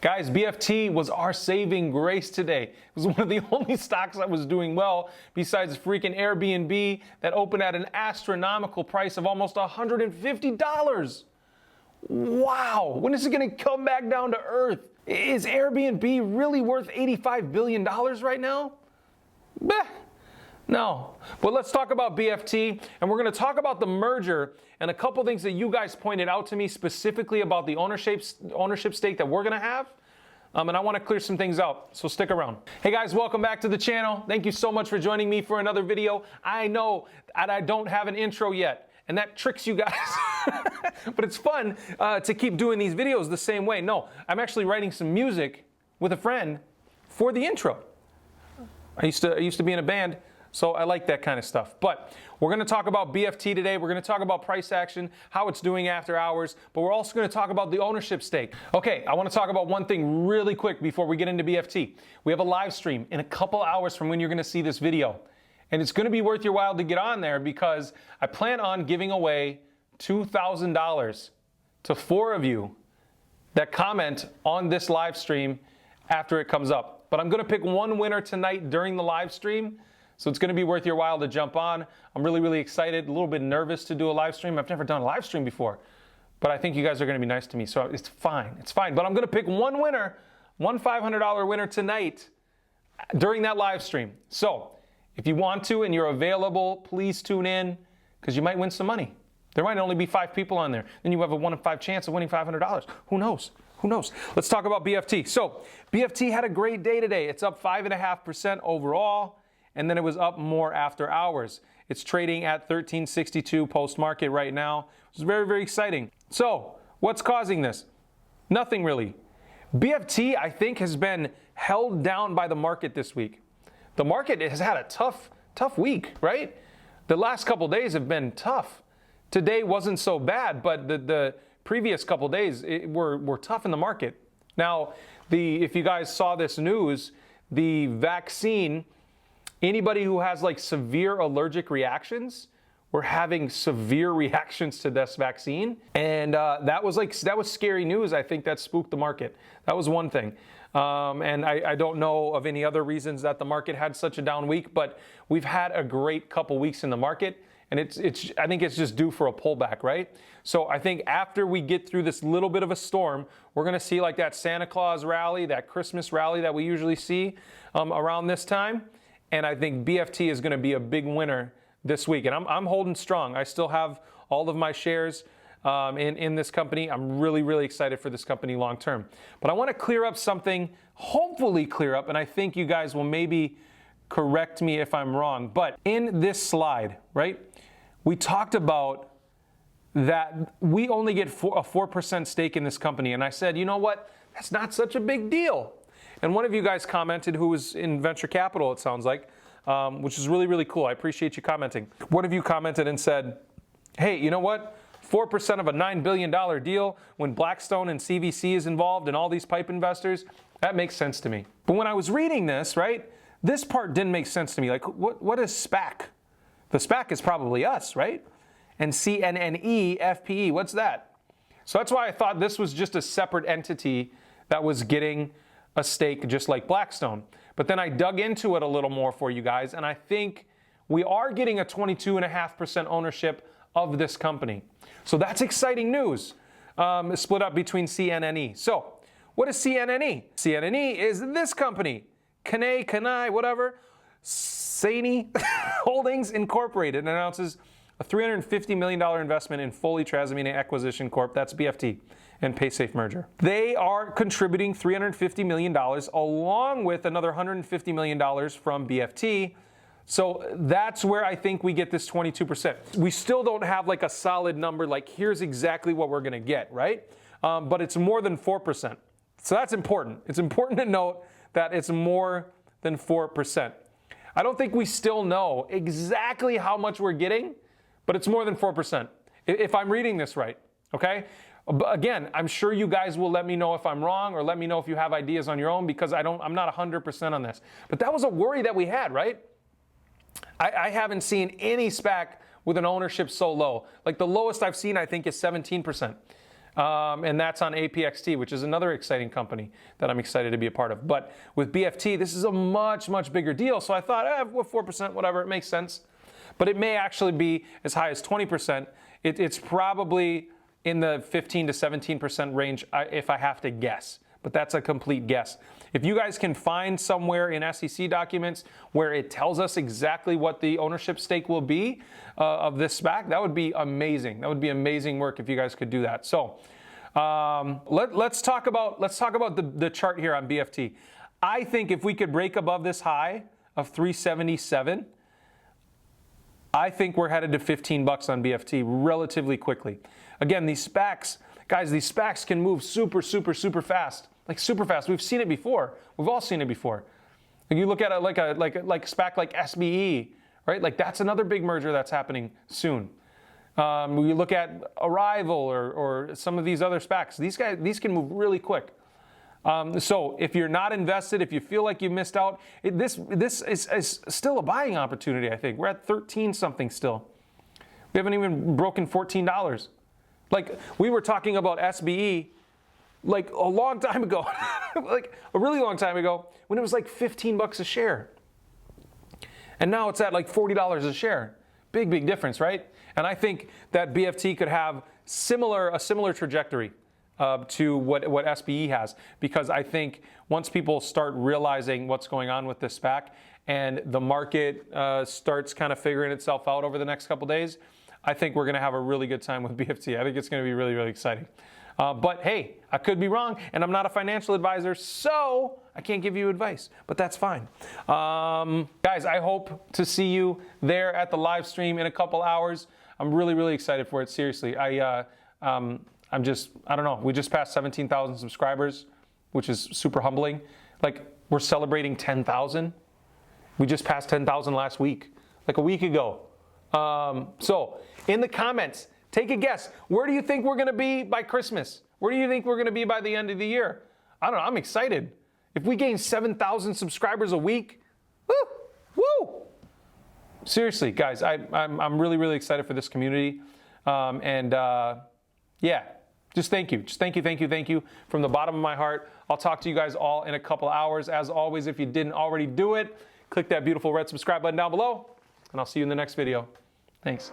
Guys, BFT was our saving grace today. It was one of the only stocks that was doing well besides freaking Airbnb that opened at an astronomical price of almost $150. Wow, when is it going to come back down to earth? Is Airbnb really worth $85 billion right now? Bah. No, but let's talk about BFT, and we're going to talk about the merger and a couple things that you guys pointed out to me specifically about the ownership stake that we're going to have. And I want to clear some things out, so stick around. Hey guys, welcome back to the channel. Thank you so much for joining me for another video. I know that I don't have an intro yet, and that tricks you guys. But it's fun to keep doing these videos the same way. No, I'm actually writing some music with a friend for the intro. I used to be in a band. So I like that kind of stuff. But we're going to talk about BFT today. We're going to talk about price action, how it's doing after hours, but we're also going to talk about the ownership stake. Okay, I want to talk about one thing really quick before we get into BFT. We have a live stream in a couple hours from when you're going to see this video. And it's going to be worth your while to get on there because I plan on giving away $2,000 to 4 of you that comment on this live stream after it comes up. But I'm going to pick one winner tonight during the live stream. So it's going to be worth your while to jump on. I'm really, really excited, a little bit nervous to do a live stream. I've never done a live stream before, but I think you guys are going to be nice to me. So it's fine. It's fine. But I'm going to pick one winner, one $500 winner tonight during that live stream. So if you want to and you're available, please tune in because you might win some money. There might only be 5 people on there. Then you have a 1 in 5 chance of winning $500. Who knows? Who knows? Let's talk about BFT. So BFT had a great day today. It's up 5.5% overall. And then it was up more after hours. It's trading at 13.62 post-market right now. It's very, very exciting. So what's causing this? Nothing really. BFT, I think, has been held down by the market this week. The market has had a tough week, right? The last couple days have been tough. Today wasn't so bad, but the previous couple days were tough in the market. Now, if you guys saw this news, the vaccine, anybody who has like severe allergic reactions, we're having severe reactions to this vaccine. And that was scary news. I think that spooked the market. That was one thing. And I don't know of any other reasons that the market had such a down week, but we've had a great couple weeks in the market. And I think it's just due for a pullback, right? So I think after we get through this little bit of a storm, we're going to see like that Santa Claus rally, that Christmas rally that we usually see around this time. And I think BFT is going to be a big winner this week. And I'm holding strong. I still have all of my shares in this company. I'm really, really excited for this company long term. But I want to clear up something, hopefully clear up, and I think you guys will maybe correct me if I'm wrong. But in this slide, right, we talked about that we only get a 4% stake in this company. And I said, you know what? That's not such a big deal. And one of you guys commented who was in venture capital, it sounds like, which is really, really cool. I appreciate you commenting. One of you commented and said, hey, you know what? 4% of a $9 billion deal when Blackstone and CVC is involved and all these pipe investors, that makes sense to me. But when I was reading this, right, this part didn't make sense to me. Like, what is SPAC? The SPAC is probably us, right? And CNNE, FPE, what's that? So that's why I thought this was just a separate entity that was getting a stake just like Blackstone. But then I dug into it a little more for you guys, and I think we are getting a 22.5% ownership of this company. So that's exciting news. It's split up between CNNE. So what is CNNE? CNNE is this company, Kanai, whatever, CNNE Holdings Incorporated, announces a $350 million investment in Foley Trasimene Acquisition Corp. That's BFT. And Paysafe Merger. They are contributing $350 million along with another $150 million from BFT. So that's where I think we get this 22%. We still don't have like a solid number, like here's exactly what we're gonna get, right? But it's more than 4%. So that's important. It's important to note that it's more than 4%. I don't think we still know exactly how much we're getting, but it's more than 4%, if I'm reading this right, okay? Again, I'm sure you guys will let me know if I'm wrong or let me know if you have ideas on your own because I'm not 100% on this. But that was a worry that we had, right? I haven't seen any SPAC with an ownership so low. Like the lowest I've seen, I think, is 17%. And that's on APXT, which is another exciting company that I'm excited to be a part of. But with BFT, this is a much, much bigger deal. So I thought, with 4%, whatever, it makes sense. But it may actually be as high as 20%. It's probably in the 15 to 17% range if I have to guess. But that's a complete guess. If you guys can find somewhere in SEC documents where it tells us exactly what the ownership stake will be of this SPAC, that would be amazing. That would be amazing work if you guys could do that. So let's talk about the chart here on BFT. I think if we could break above this high of 377, I think we're headed to 15 bucks on BFT relatively quickly. Again, these SPACs, guys, these SPACs can move super, super, super fast. Like super fast. We've seen it before. We've all seen it before. Like you look at it like a SPAC like SBE, right? Like that's another big merger that's happening soon. We look at Arrival or some of these other SPACs. These can move really quick. So if you're not invested, if you feel like you missed out, this is still a buying opportunity, I think. We're at 13 something still. We haven't even broken $14. Like we were talking about SBE like a long time ago, like a really long time ago when it was like 15 bucks a share. And now it's at like $40 a share. Big, big difference, right? And I think that BFT could have a similar trajectory to what SBE has, because I think once people start realizing what's going on with this SPAC and the market starts kind of figuring itself out over the next couple days, I think we're going to have a really good time with BFT. I think it's going to be really, really exciting. But hey, I could be wrong, and I'm not a financial advisor, so I can't give you advice, but that's fine. Guys, I hope to see you there at the live stream in a couple hours. I'm really, really excited for it, seriously. I don't know, we just passed 17,000 subscribers, which is super humbling. Like, we're celebrating 10,000. We just passed 10,000 last week, like a week ago. So, in the comments, take a guess. Where do you think we're going to be by Christmas? Where do you think we're going to be by the end of the year? I don't know. I'm excited. If we gain 7,000 subscribers a week, woo! Seriously, guys, I'm really, really excited for this community. Yeah, just thank you. Just thank you from the bottom of my heart. I'll talk to you guys all in a couple hours. As always, if you didn't already do it, click that beautiful red subscribe button down below, and I'll see you in the next video. Thanks.